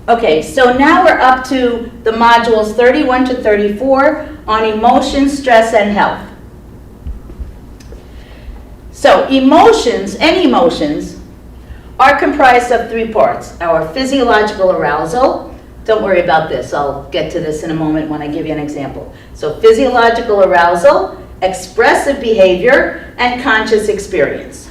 Okay, so now we're up to the modules 31 to 34 on emotion, stress, and health. So emotions, any emotions, are comprised of three parts. Our physiological arousal. Don't worry about this. I'll get to this in a moment when I give you an example. So physiological arousal, expressive behavior, and conscious experience.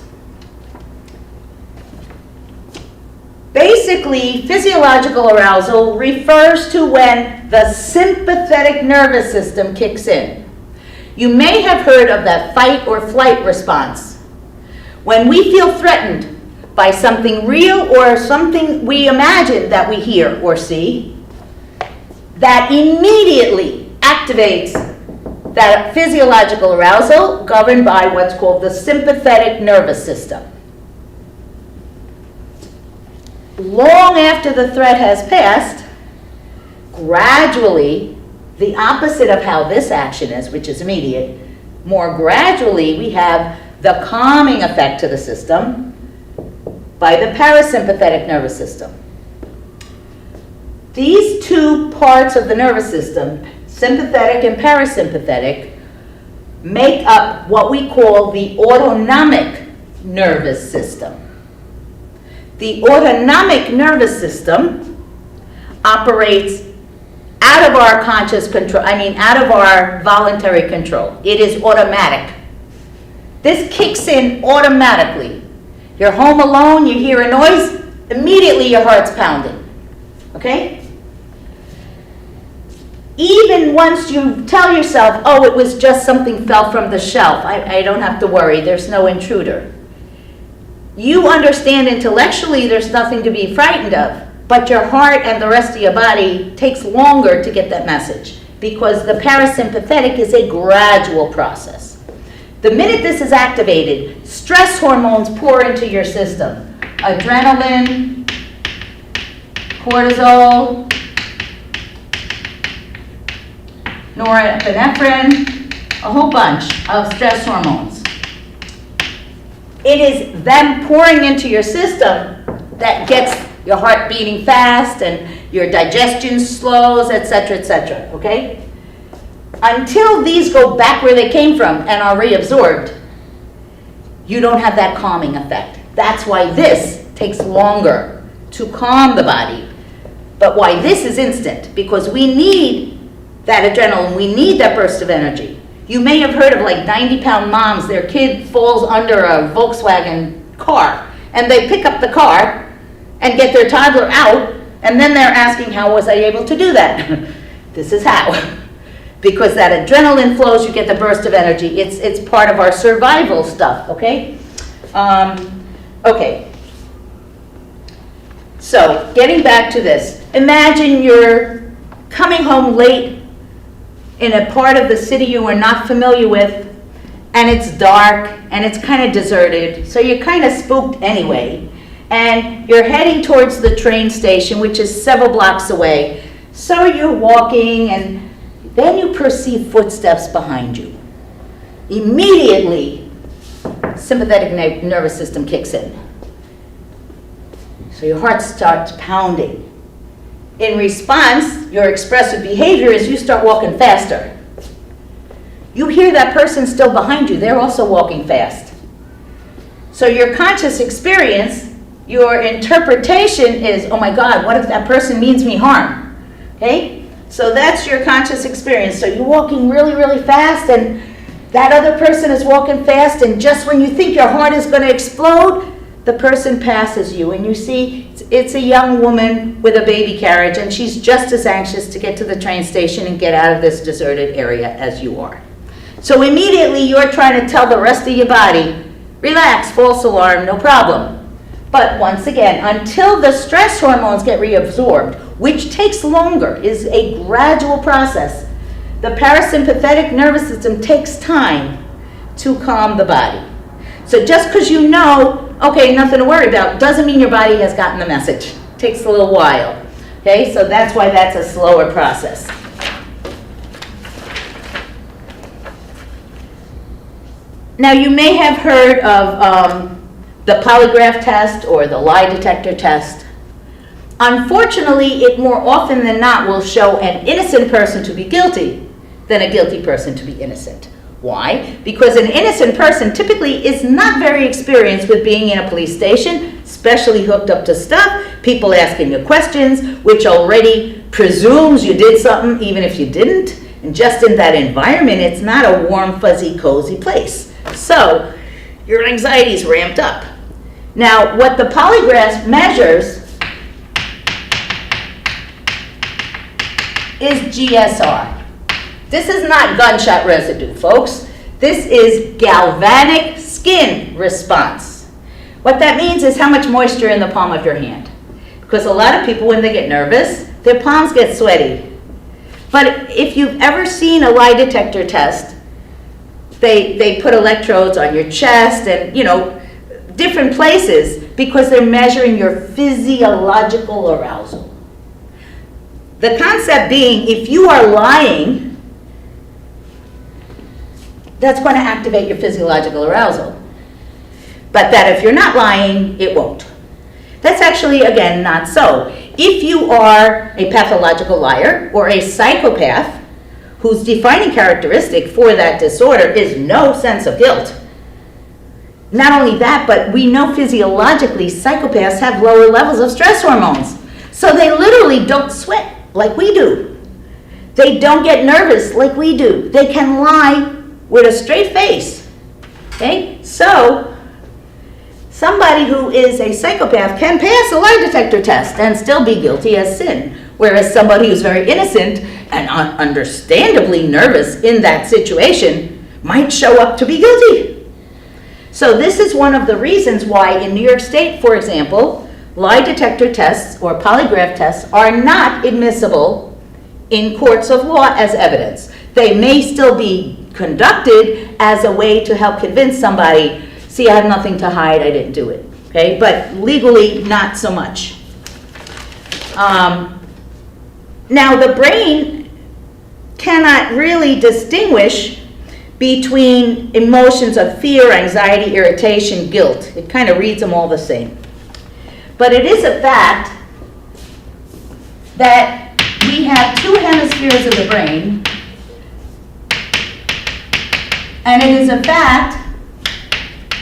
Basically, physiological arousal refers to when the sympathetic nervous system kicks in. You may have heard of that fight or flight response. When we feel threatened by something real or something we imagine that we hear or see, that immediately activates that physiological arousal governed by what's called the sympathetic nervous system. Long after the threat has passed, gradually, the opposite of how this action is, which is immediate, more gradually we have the calming effect to the system by the parasympathetic nervous system. These two parts of the nervous system, sympathetic and parasympathetic, make up what we call the autonomic nervous system. The autonomic nervous system operates out of our conscious control, out of our voluntary control. It is automatic. This kicks in automatically. You're home alone, you hear a noise, immediately your heart's pounding. Okay? Even once you tell yourself, oh, it was just something fell from the shelf, I don't have to worry, there's no intruder. You understand intellectually there's nothing to be frightened of, but your heart and the rest of your body takes longer to get that message because the parasympathetic is a gradual process. The minute this is activated, stress hormones pour into your system. Adrenaline, cortisol, norepinephrine, a whole bunch of stress hormones. It is them pouring into your system that gets your heart beating fast and your digestion slows, etc., okay? Until these go back where they came from and are reabsorbed, you don't have that calming effect. That's why this takes longer to calm the body. But why this is instant, because we need that adrenaline, we need that burst of energy. You may have heard of like 90-pound moms, their kid falls under a Volkswagen car, and they pick up the car and get their toddler out, and then they're asking, how was I able to do that? This is how. Because that adrenaline flows, you get the burst of energy. It's part of our survival stuff, okay? Okay. So, getting back to this. Imagine you're coming home late in a part of the city you are not familiar with, and it's dark, and it's kind of deserted, so you're kind of spooked anyway. And you're heading towards the train station, which is several blocks away. So you're walking, and then you perceive footsteps behind you. Immediately, sympathetic nervous system kicks in. So your heart starts pounding. In response, your expressive behavior is you start walking faster. You hear that person still behind you. They're also walking fast. So your conscious experience, your interpretation is, oh my God, what if that person means me harm? Okay? So that's your conscious experience. So you're walking really, really fast, and that other person is walking fast, and just when you think your heart is going to explode, the person passes you, and you see it's a young woman with a baby carriage, and she's just as anxious to get to the train station and get out of this deserted area as you are. So immediately you're trying to tell the rest of your body, relax, false alarm, no problem. But once again, until the stress hormones get reabsorbed, which takes longer, is a gradual process, the parasympathetic nervous system takes time to calm the body. So just because you know, okay, nothing to worry about, doesn't mean your body has gotten the message. It takes a little while. Okay, so that's why that's a slower process. Now you may have heard of the polygraph test or the lie detector test. Unfortunately, it more often than not will show an innocent person to be guilty than a guilty person to be innocent. Why? Because an innocent person typically is not very experienced with being in a police station, especially hooked up to stuff, people asking you questions, which already presumes you did something even if you didn't. And just in that environment, it's not a warm, fuzzy, cozy place. So your anxiety's ramped up. Now, what the polygraph measures is GSR. This is not gunshot residue, folks. This is galvanic skin response. What that means is how much moisture in the palm of your hand. Because a lot of people, when they get nervous, their palms get sweaty. But if you've ever seen a lie detector test, they put electrodes on your chest and, different places because they're measuring your physiological arousal. The concept being, if you are lying, that's going to activate your physiological arousal. But that if you're not lying, it won't. That's actually, again, not so. If you are a pathological liar or a psychopath whose defining characteristic for that disorder is no sense of guilt, not only that, but we know physiologically psychopaths have lower levels of stress hormones. So they literally don't sweat like we do. They don't get nervous like we do. They can lie with a straight face. Okay? So somebody who is a psychopath can pass a lie detector test and still be guilty as sin. Whereas somebody who's very innocent and understandably nervous in that situation might show up to be guilty. So this is one of the reasons why in New York State, for example, lie detector tests or polygraph tests are not admissible in courts of law as evidence. They may still be conducted as a way to help convince somebody, see, I have nothing to hide, I didn't do it. Okay, but legally, not so much. Now, the brain cannot really distinguish between emotions of fear, anxiety, irritation, guilt. It kind of reads them all the same. But it is a fact that we have two hemispheres of the brain, and it is a fact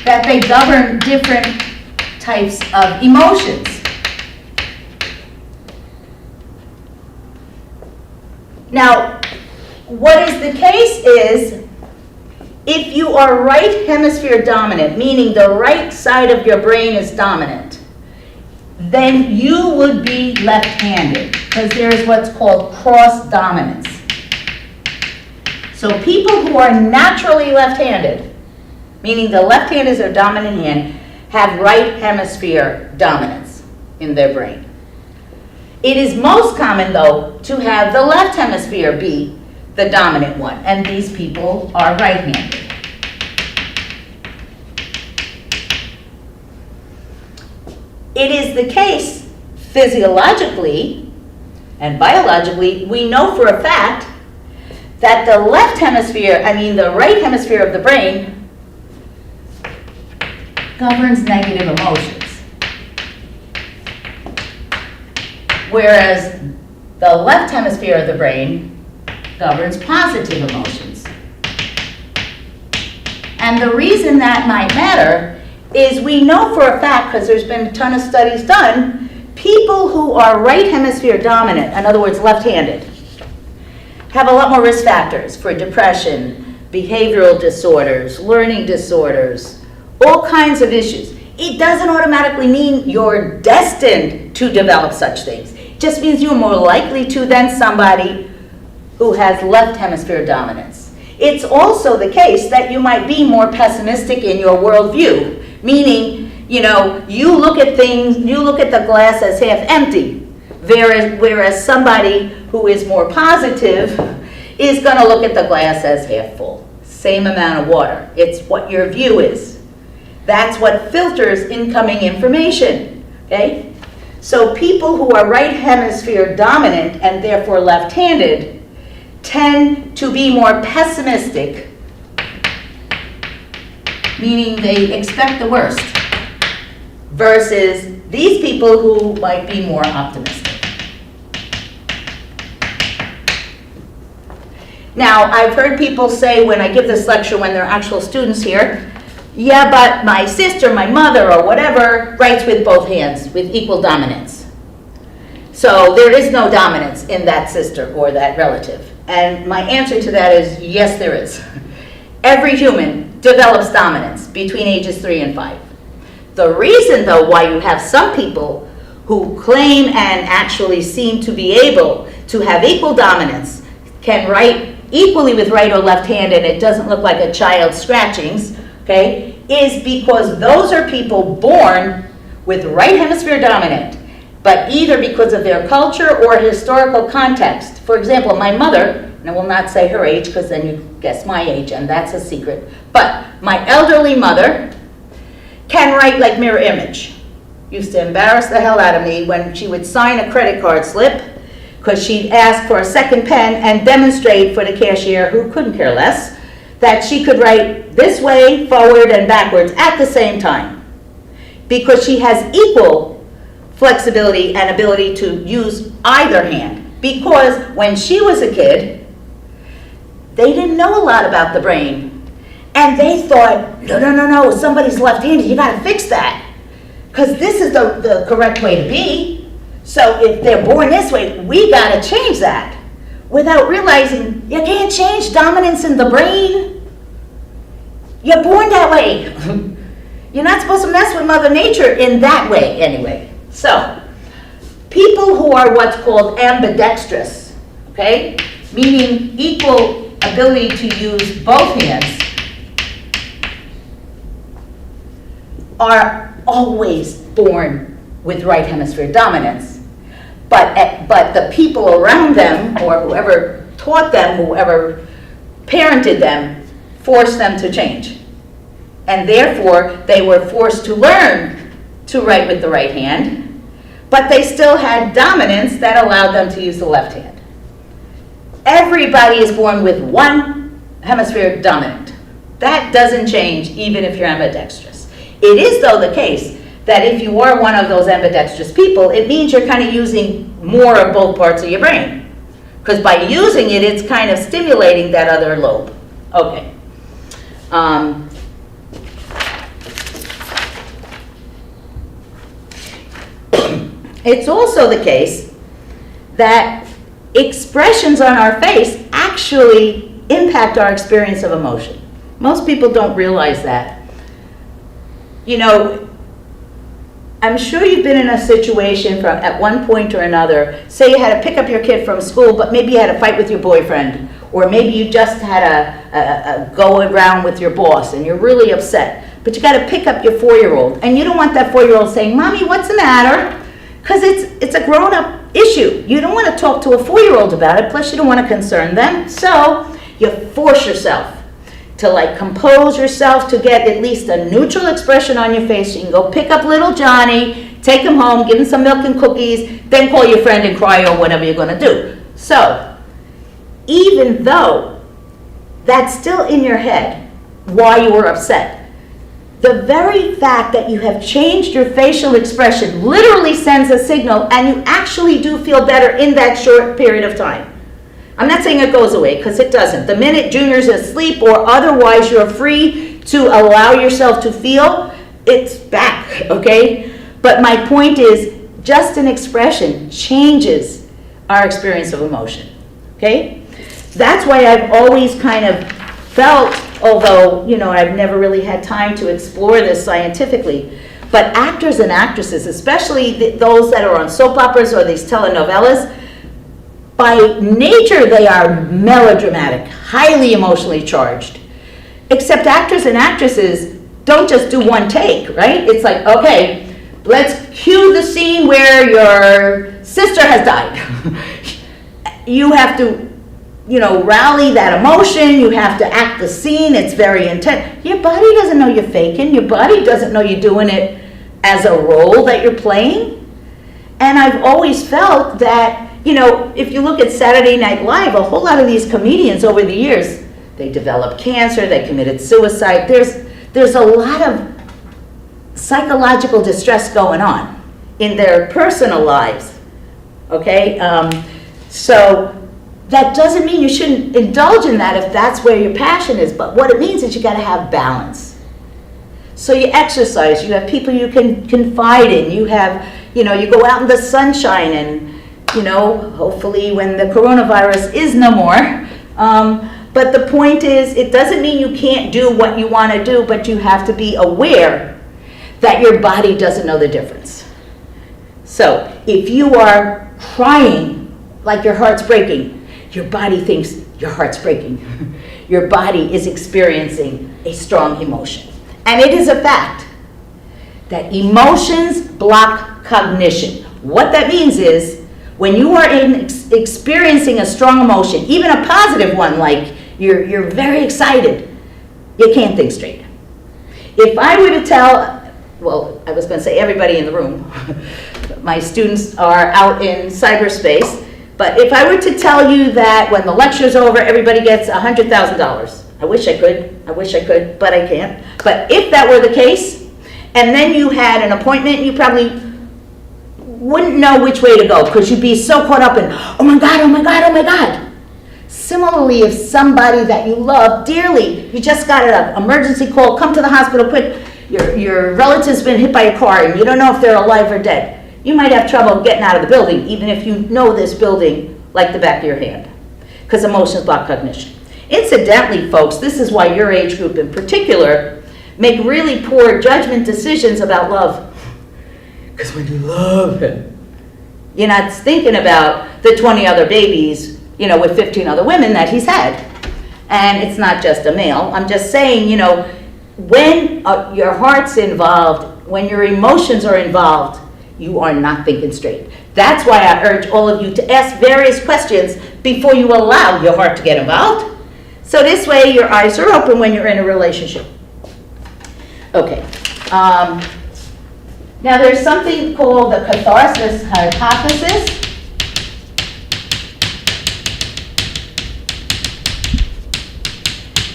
that they govern different types of emotions. Now, what is the case is, if you are right hemisphere dominant, meaning the right side of your brain is dominant, then you would be left-handed, because there is what's called cross-dominance. So people who are naturally left-handed, meaning the left hand is their dominant hand, have right hemisphere dominance in their brain. It is most common, though, to have the left hemisphere be the dominant one, and these people are right-handed. It is the case physiologically and biologically, we know for a fact that the the right hemisphere of the brain governs negative emotions, whereas the left hemisphere of the brain governs positive emotions. And the reason that might matter is we know for a fact, because there's been a ton of studies done, people who are right hemisphere dominant, in other words, left-handed, have a lot more risk factors for depression, behavioral disorders, learning disorders, all kinds of issues. It doesn't automatically mean you're destined to develop such things. It just means you're more likely to than somebody who has left hemisphere dominance. It's also the case that you might be more pessimistic in your worldview, meaning, you look at things, you look at the glass as half empty, whereas somebody who is more positive is going to look at the glass as half full. Same amount of water. It's what your view is. That's what filters incoming information, okay? So people who are right hemisphere dominant and therefore left-handed tend to be more pessimistic, meaning they expect the worst, versus these people who might be more optimistic. Now, I've heard people say when I give this lecture, when there are actual students here, yeah, but my sister, my mother, or whatever, writes with both hands, with equal dominance. So there is no dominance in that sister or that relative. And my answer to that is, yes, there is. Every human develops dominance between ages 3 and 5. The reason, though, why you have some people who claim and actually seem to be able to have equal dominance, can write equally with right or left hand and it doesn't look like a child's scratchings, okay, is because those are people born with right hemisphere dominant, but either because of their culture or historical context. For example, my mother, and I will not say her age because then you guess my age and that's a secret, but my elderly mother can write like mirror image. Used to embarrass the hell out of me when she would sign a credit card slip because she'd ask for a second pen and demonstrate for the cashier, who couldn't care less, that she could write this way, forward, and backwards at the same time. Because she has equal flexibility and ability to use either hand. Because when she was a kid, they didn't know a lot about the brain. And they thought, no, somebody's left-handed, you gotta fix that. Because this is the correct way to be. So if they're born this way, we gotta change that. Without realizing, you can't change dominance in the brain. You're born that way. You're not supposed to mess with Mother Nature in that way anyway. So, people who are what's called ambidextrous, okay, meaning equal ability to use both hands, are always born with right hemisphere dominance. But the people around them, or whoever taught them, whoever parented them, forced them to change. And therefore, they were forced to learn to write with the right hand, but they still had dominance that allowed them to use the left hand. Everybody is born with one hemisphere dominant. That doesn't change even if you're ambidextrous. It is, though, the case that if you are one of those ambidextrous people, it means you're kind of using more of both parts of your brain. Because by using it, it's kind of stimulating that other lobe. Okay. It's also the case that expressions on our face actually impact our experience of emotion. Most people don't realize that. You know, I'm sure you've been in a situation at one point or another, say you had to pick up your kid from school, but maybe you had a fight with your boyfriend, or maybe you just had a go around with your boss and you're really upset, but you got to pick up your 4-year-old, and you don't want that 4-year-old saying, "Mommy, what's the matter?" Because it's a grown-up issue. You don't want to talk to a 4-year-old about it, plus you don't want to concern them, so you force yourself to like compose yourself to get at least a neutral expression on your face. You can go pick up little Johnny, take him home, give him some milk and cookies, then call your friend and cry or whatever you're going to do. So, even though that's still in your head why you were upset, the very fact that you have changed your facial expression literally sends a signal, and you actually do feel better in that short period of time. I'm not saying it goes away, because it doesn't. The minute Junior's asleep or otherwise you're free to allow yourself to feel, it's back, okay? But my point is, just an expression changes our experience of emotion, okay? That's why I've always kind of felt, although, you know, I've never really had time to explore this scientifically, but actors and actresses, especially those that are on soap operas or these telenovelas, by nature, they are melodramatic, highly emotionally charged. Except actors and actresses don't just do one take, right? It's like, okay, let's cue the scene where your sister has died. You have to, you know, rally that emotion. You have to act the scene. It's very intense. Your body doesn't know you're faking. Your body doesn't know you're doing it as a role that you're playing. And I've always felt that, you know, if you look at Saturday Night Live, a whole lot of these comedians over the years, they developed cancer, they committed suicide. There's a lot of psychological distress going on. in their personal lives, okay? So that doesn't mean you shouldn't indulge in that if that's where your passion is, but what it means is you gotta have balance. So you exercise, you have people you can confide in, you have, you go out in the sunshine and, hopefully when the coronavirus is no more. But the point is, it doesn't mean you can't do what you want to do, but you have to be aware that your body doesn't know the difference. So if you are crying like your heart's breaking, your body thinks your heart's breaking. Your body is experiencing a strong emotion. And it is a fact that emotions block cognition. What that means is, when you are experiencing a strong emotion, even a positive one, like you're very excited, you can't think straight. If I were to tell, well, I was going to say everybody in the room, my students are out in cyberspace, but if I were to tell you that when the lecture's over, everybody gets $100,000, I wish I could, but I can't. But if that were the case, and then you had an appointment, you probably wouldn't know which way to go because you'd be so caught up in, oh my God, oh my God, oh my God. Similarly, if somebody that you love dearly, you just got an emergency call, come to the hospital quick, your relative's been hit by a car and you don't know if they're alive or dead, you might have trouble getting out of the building, even if you know this building like the back of your hand, because emotions block cognition. Incidentally, folks, this is why your age group in particular make really poor judgment decisions about love. Because when you love him, you're not thinking about the 20 other babies, with 15 other women that he's had. And it's not just a male. I'm just saying, when your heart's involved, when your emotions are involved, you are not thinking straight. That's why I urge all of you to ask various questions before you allow your heart to get involved. So this way your eyes are open when you're in a relationship. Okay. Now there's something called the catharsis hypothesis.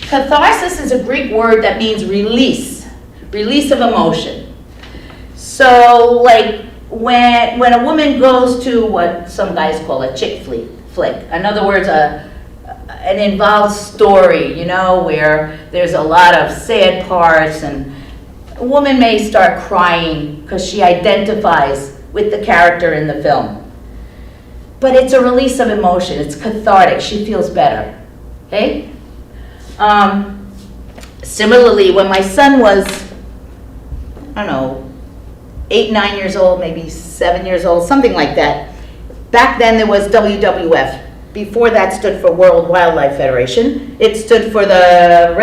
Catharsis is a Greek word that means release of emotion. So like when a woman goes to what some guys call a chick flick, in other words, an involved story, where there's a lot of sad parts, and a woman may start crying because she identifies with the character in the film. But it's a release of emotion. It's cathartic. She feels better. Okay? Similarly, when my son was, 8, 9 years old, maybe 7 years old, something like that, back then there was WWF. Before that stood for World Wildlife Federation. It stood for the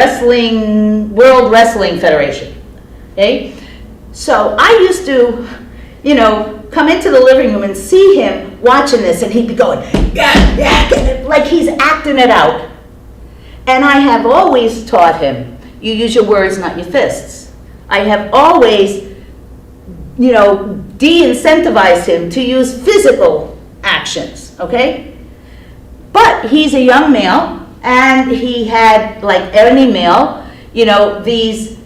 World Wrestling Federation. Okay? So I used to, come into the living room and see him watching this, and he'd be going, yeah, like he's acting it out. And I have always taught him, you use your words, not your fists. I have always, de-incentivized him to use physical actions, okay? But he's a young male, and he had, like any male, these,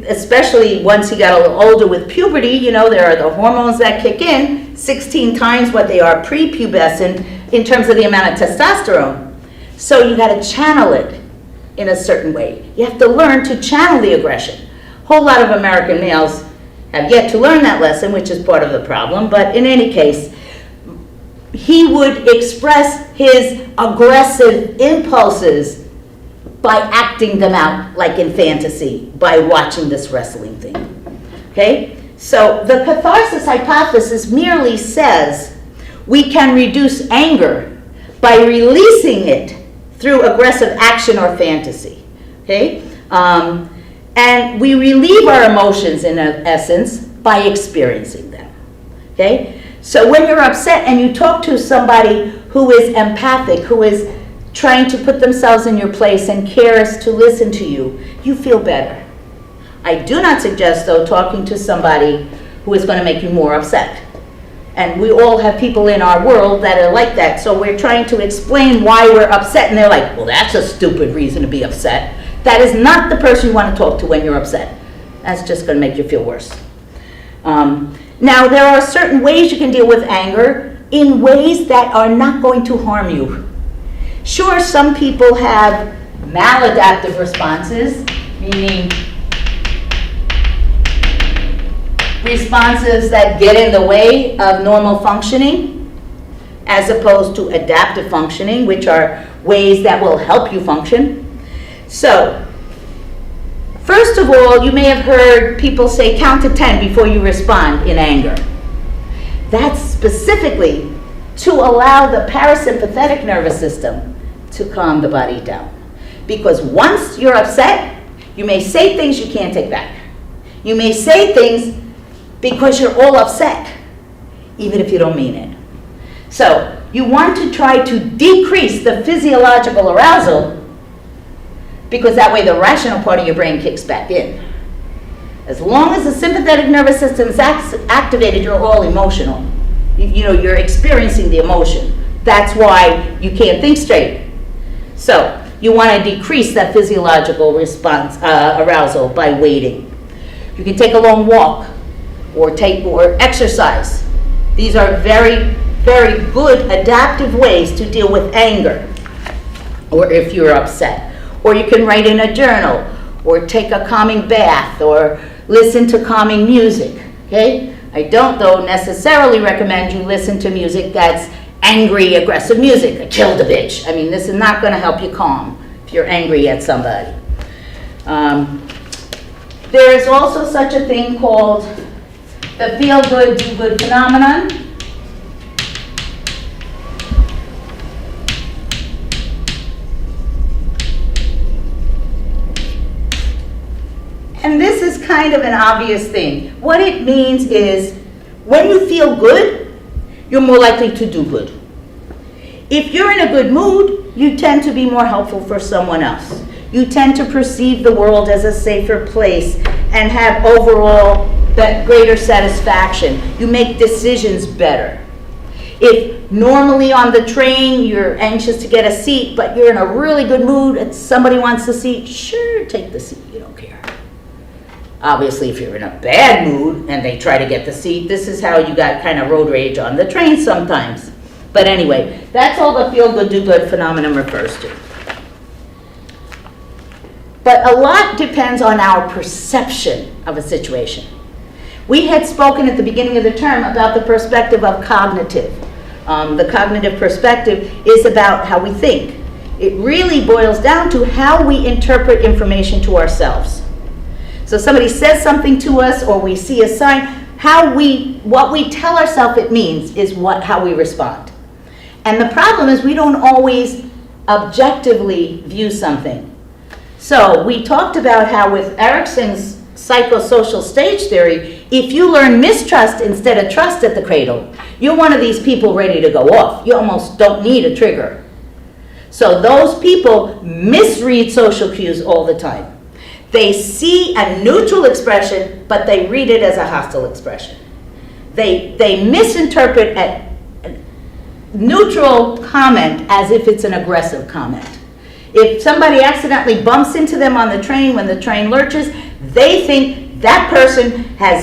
especially once he got a little older with puberty, there are the hormones that kick in 16 times what they are prepubescent in terms of the amount of testosterone. So you got to channel it in a certain way. You have to learn to channel the aggression. A whole lot of American males have yet to learn that lesson, which is part of the problem. But in any case, he would express his aggressive impulses by acting them out, like in fantasy, by watching this wrestling thing. Okay? So the catharsis hypothesis merely says we can reduce anger by releasing it through aggressive action or fantasy. Okay? And we relieve our emotions, in essence, by experiencing them. Okay? So when you're upset and you talk to somebody who is empathic, who is trying to put themselves in your place and cares to listen to you, you feel better. I do not suggest, though, talking to somebody who is going to make you more upset. And we all have people in our world that are like that, so we're trying to explain why we're upset, and they're like, well, that's a stupid reason to be upset. That is not the person you want to talk to when you're upset. That's just going to make you feel worse. Now, there are certain ways you can deal with anger in ways that are not going to harm you. Sure, some people have maladaptive responses, meaning responses that get in the way of normal functioning, as opposed to adaptive functioning, which are ways that will help you function. So, first of all, you may have heard people say count to 10 before you respond in anger. That's specifically to allow the parasympathetic nervous system to calm the body down. Because once you're upset, you may say things you can't take back. You may say things because you're all upset, even if you don't mean it. So, you want to try to decrease the physiological arousal, because that way the rational part of your brain kicks back in. As long as the sympathetic nervous system is activated, you're all emotional. You're experiencing the emotion. That's why you can't think straight. So, you want to decrease that physiological response, arousal by waiting. You can take a long walk or exercise. These are very, very good adaptive ways to deal with anger, or if you're upset. Or you can write in a journal, or take a calming bath, or listen to calming music, okay? I don't, though, necessarily recommend you listen to music that's angry, aggressive music. I killed a bitch. I mean, this is not going to help you calm if you're angry at somebody. There is also such a thing called the feel-good, do-good phenomenon. And this is kind of an obvious thing. What it means is, when you feel good, you're more likely to do good. If you're in a good mood, you tend to be more helpful for someone else. You tend to perceive the world as a safer place and have overall that greater satisfaction. You make decisions better. If normally on the train you're anxious to get a seat, but you're in a really good mood and somebody wants the seat, sure, take the seat, you don't care. Obviously, if you're in a bad mood and they try to get the seat, this is how you got kind of road rage on the train sometimes. But anyway, that's all the feel-good, do-good phenomenon refers to. But a lot depends on our perception of a situation. We had spoken at the beginning of the term about the perspective of cognitive. The cognitive perspective is about how we think. It really boils down to how we interpret information to ourselves. So somebody says something to us, or we see a sign, what we tell ourselves it means is how we respond. And the problem is we don't always objectively view something. So we talked about how with Erikson's psychosocial stage theory, if you learn mistrust instead of trust at the cradle, you're one of these people ready to go off. You almost don't need a trigger. So those people misread social cues all the time. They see a neutral expression, but they read it as a hostile expression. They misinterpret a neutral comment as if it's an aggressive comment. If somebody accidentally bumps into them on the train when the train lurches, they think that person has